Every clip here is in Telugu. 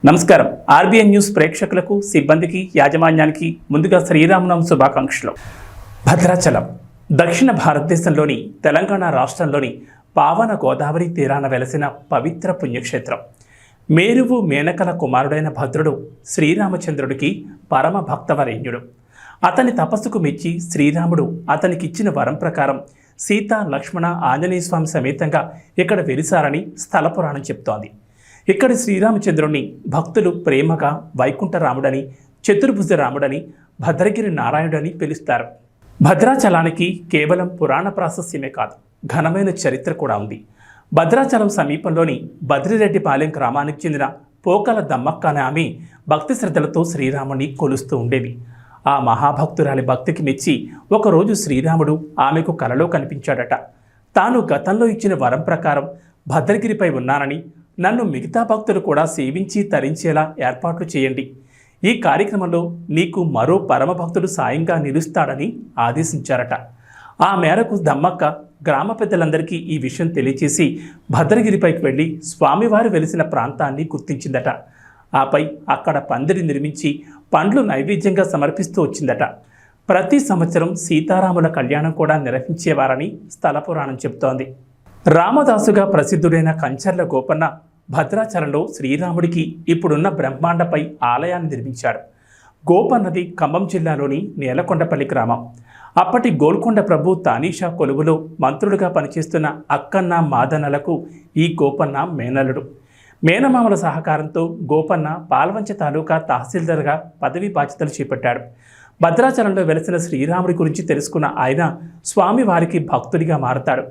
నమస్కారం. ఆర్బీఎన్ న్యూస్ ప్రేక్షకులకు, సిబ్బందికి, యాజమాన్యానికి ముందుగా శ్రీరామనవమి శుభాకాంక్షలు. భద్రాచలం దక్షిణ భారతదేశంలోని తెలంగాణ రాష్ట్రంలోని పావన గోదావరి తీరాన వెలసిన పవిత్ర పుణ్యక్షేత్రం. మేరువు మేనకల కుమారుడైన భద్రుడు శ్రీరామచంద్రుడికి పరమ భక్తవరేణ్యుడు. అతని తపస్సుకు మెచ్చి శ్రీరాముడు అతనికిచ్చిన వరం ప్రకారం సీత, లక్ష్మణ, ఆంజనేయ స్వామి సమేతంగా ఇక్కడ వెలిసారని స్థల పురాణం చెప్తోంది. ఇక్కడి శ్రీరామచంద్రుణ్ణి భక్తులు ప్రేమగా వైకుంఠరాముడని, చతుర్భుజ రాముడని, భద్రగిరి నారాయణుడని పిలుస్తారు. భద్రాచలానికి కేవలం పురాణ ప్రాశస్యమే కాదు, ఘనమైన చరిత్ర కూడా ఉంది. భద్రాచలం సమీపంలోని బద్రిరెడ్డిపాలెం గ్రామానికి చెందిన పోకల దమ్మక్క అనే ఆమె భక్తి శ్రద్ధలతో శ్రీరాముని కొలుస్తూ ఉండేది. ఆ మహాభక్తురాలి భక్తికి మెచ్చి ఒకరోజు శ్రీరాముడు ఆమెకు కలలో కనిపించాడట. తాను గతంలో ఇచ్చిన వరం ప్రకారం భద్రగిరిపై ఉన్నానని, నన్ను మిగతా భక్తులు కూడా సేవించి తరించేలా ఏర్పాట్లు చేయండి. ఈ కార్యక్రమంలో నీకు మరో పరమభక్తుడు సాయంగా నిలుస్తాడని ఆదేశించారట. ఆ మేరకు దమ్మక్క గ్రామ పెద్దలందరికీ ఈ విషయం తెలియచేసి భద్రగిరిపైకి వెళ్ళి స్వామివారు వెలిసిన ప్రాంతాన్ని గుర్తించిందట. ఆపై అక్కడ పందిరి నిర్మించి పండ్లు నైవేద్యంగా సమర్పిస్తూ వచ్చిందట. ప్రతి సంవత్సరం సీతారాముల కళ్యాణం కూడా నిర్వహించేవారని స్థల పురాణం చెబుతోంది. రామదాసుగా ప్రసిద్ధుడైన కంచర్ల గోపన్న భద్రాచలంలో శ్రీరాముడికి ఇప్పుడున్న బ్రహ్మాండపై ఆలయాన్ని నిర్మించాడు. గోపన్నది ఖమ్మం జిల్లాలోని నేలకొండపల్లి గ్రామం. అప్పటి గోల్కొండ ప్రభు తానీషా కొలువులో మంత్రులుగా పనిచేస్తున్న అక్కన్న మాదనలకు ఈ గోపన్న మేనల్లుడు. మేనమామల సహకారంతో గోపన్న పాల్వంచ తాలూకా తహసీల్దార్గా పదవీ బాధ్యతలు చేపట్టాడు. భద్రాచలంలో వెలసిన శ్రీరాముడి గురించి తెలుసుకున్న ఆయన స్వామివారికి భక్తుడిగా మారతాడు.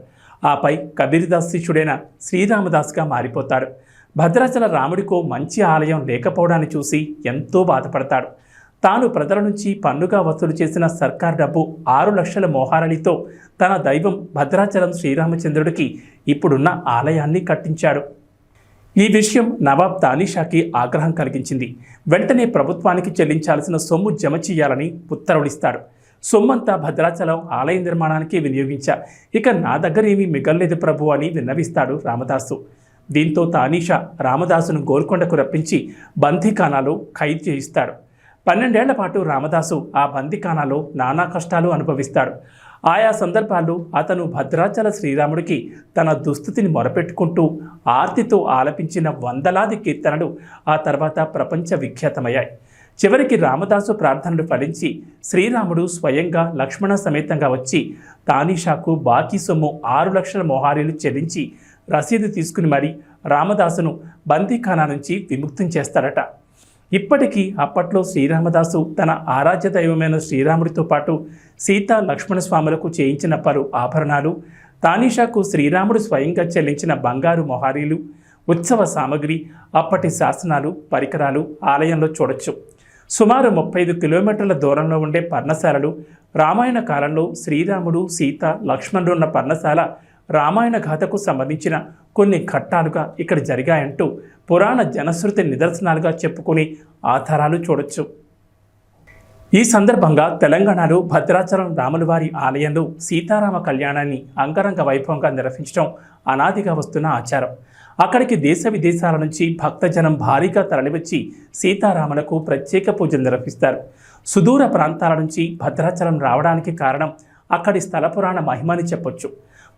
ఆపై కబీర్దాస్ శిష్యుడైన శ్రీరామదాస్గా మారిపోతాడు. భద్రాచల రాముడికో మంచి ఆలయం లేకపోవడాన్ని చూసి ఎంతో బాధపడతాడు. తాను ప్రజల నుంచి పన్నుగా వసూలు చేసిన సర్కార్ డబ్బు 6 లక్షల మోహారలితో తన దైవం భద్రాచలం శ్రీరామచంద్రుడికి ఇప్పుడున్న ఆలయాన్ని కట్టించాడు. ఈ విషయం నవాబ్ తానీషాకి ఆగ్రహం కలిగించింది. వెంటనే ప్రభుత్వానికి చెల్లించాల్సిన సొమ్ము జమ చేయాలని ఉత్తర్వులిస్తాడు. సొమ్మంతా భద్రాచలం ఆలయ నిర్మాణానికి వినియోగించా, ఇక నా దగ్గర ఏమీ మిగల్లేదు ప్రభు అని విన్నవిస్తాడు రామదాసు. దీంతో తానీషా రామదాసును గోల్కొండకు రప్పించి బందీఖానాలో ఖైదు చేయిస్తాడు. 12 ఏళ్ల పాటు రామదాసు ఆ బందీఖానాలో నానా కష్టాలు అనుభవిస్తాడు. ఆయా సందర్భాల్లో అతను భద్రాచల శ్రీరాముడికి తన దుస్థితిని మొరపెట్టుకుంటూ ఆర్తితో ఆలపించిన వందలాది కీర్తనలు ఆ తర్వాత ప్రపంచ విఖ్యాతమయ్యాయి. చివరికి రామదాసు ప్రార్థనలు ఫలించి శ్రీరాముడు స్వయంగా లక్ష్మణ సమేతంగా వచ్చి తానీషాకు బాకీ సొమ్ము 6 లక్షల మోహారీలు చెల్లించి రసీదు తీసుకుని మరీ రామదాసును బందీఖానా నుంచి విముక్తం చేస్తాడట. ఇప్పటికీ అప్పట్లో శ్రీరామదాసు తన ఆరాధ్య దైవమైన శ్రీరాముడితో పాటు సీత, లక్ష్మణ స్వాములకు చేయించిన పలు ఆభరణాలు, తానీషాకు శ్రీరాముడు స్వయంగా చెల్లించిన బంగారు మొహారీలు, ఉత్సవ సామగ్రి, అప్పటి శాసనాలు, పరికరాలు ఆలయంలో చూడొచ్చు. సుమారు 35 కిలోమీటర్ల దూరంలో ఉండే పర్ణశాలలు, రామాయణ కాలంలో శ్రీరాముడు, సీత, లక్ష్మణుడు ఉన్న పర్ణశాల రామాయణ గాథకు సంబంధించిన కొన్ని ఘట్టాలుగా ఇక్కడ జరిగాయంటూ పురాణ జనశ్రుతి నిదర్శనాలుగా చెప్పుకునే ఆధారాలు చూడొచ్చు. ఈ సందర్భంగా తెలంగాణలో భద్రాచలం రాములవారి ఆలయంలో సీతారామ కళ్యాణాన్ని అంగరంగ వైభవంగా నిర్వహించడం అనాదిగా వస్తున్న ఆచారం. అక్కడికి దేశ విదేశాల నుంచి భక్తజనం భారీగా తరలివచ్చి సీతారాములకు ప్రత్యేక పూజలు నిర్వహిస్తారు. సుదూర ప్రాంతాల నుంచి భద్రాచలం రావడానికి కారణం అక్కడి స్థల పురాణ మహిమని చెప్పొచ్చు.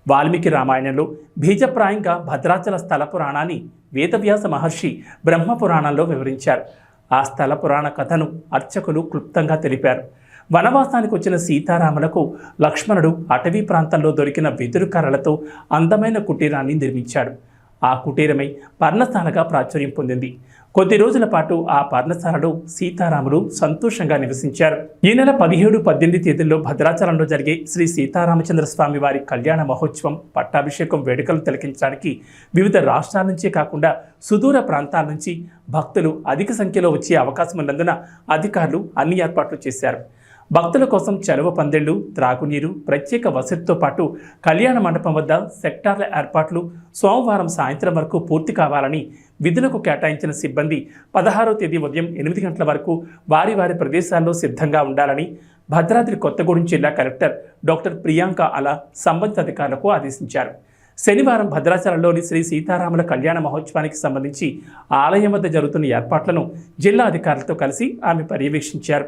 వాల్మీకి రామాయణంలో బీజప్రాయంగా భద్రాచల స్థల పురాణాన్ని వేదవ్యాస మహర్షి బ్రహ్మపురాణంలో వివరించారు. ఆ స్థల పురాణ కథను అర్చకులు క్లుప్తంగా తెలిపారు. వనవాసానికి వచ్చిన సీతారాములకు లక్ష్మణుడు అటవీ ప్రాంతంలో దొరికిన వెదురు కర్రలతో అందమైన కుటీరాన్ని నిర్మించాడు. ఆ కుటీరమై పర్ణశాలగా ప్రాచుర్యం పొందింది. కొద్ది రోజుల పాటు ఆ పర్ణశాలలో సీతారాములు సంతోషంగా నివసించారు. ఈ నెల 17, 18 తేదీల్లో భద్రాచలంలో జరిగే శ్రీ సీతారామచంద్ర స్వామి వారి కళ్యాణ మహోత్సవం, పట్టాభిషేకం వేడుకలు తిలకించడానికి వివిధ రాష్ట్రాల నుంచే కాకుండా సుదూర ప్రాంతాల నుంచి భక్తులు అధిక సంఖ్యలో వచ్చే అవకాశం ఉన్నందున అధికారులు అన్ని ఏర్పాట్లు చేశారు. భక్తుల కోసం చలువ పందిళ్లు, త్రాగునీరు, ప్రత్యేక వసతితో పాటు కళ్యాణ మండపం వద్ద సెక్టార్ల ఏర్పాట్లు సోమవారం సాయంత్రం వరకు పూర్తి కావాలని విధులకు కేటాయించిన సిబ్బంది 16వ తేదీ ఉదయం 8 గంటల వరకు వారి వారి ప్రదేశాల్లో సిద్ధంగా ఉండాలని భద్రాద్రి కొత్తగూడెం జిల్లా కలెక్టర్ డాక్టర్ ప్రియాంక అలా సంబంధిత అధికారులకు ఆదేశించారు. శనివారం భద్రాచలంలోని శ్రీ సీతారాముల కళ్యాణ మహోత్సవానికి సంబంధించి ఆలయం వద్ద జరుగుతున్న ఏర్పాట్లను జిల్లా అధికారులతో కలిసి ఆమె పర్యవేక్షించారు.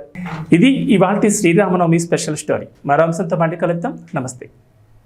ఇది ఇవాల్టి శ్రీరామనవమి స్పెషల్ స్టోరీ. మరో అంశంతో మళ్ళీ కలుద్దాం. నమస్తే.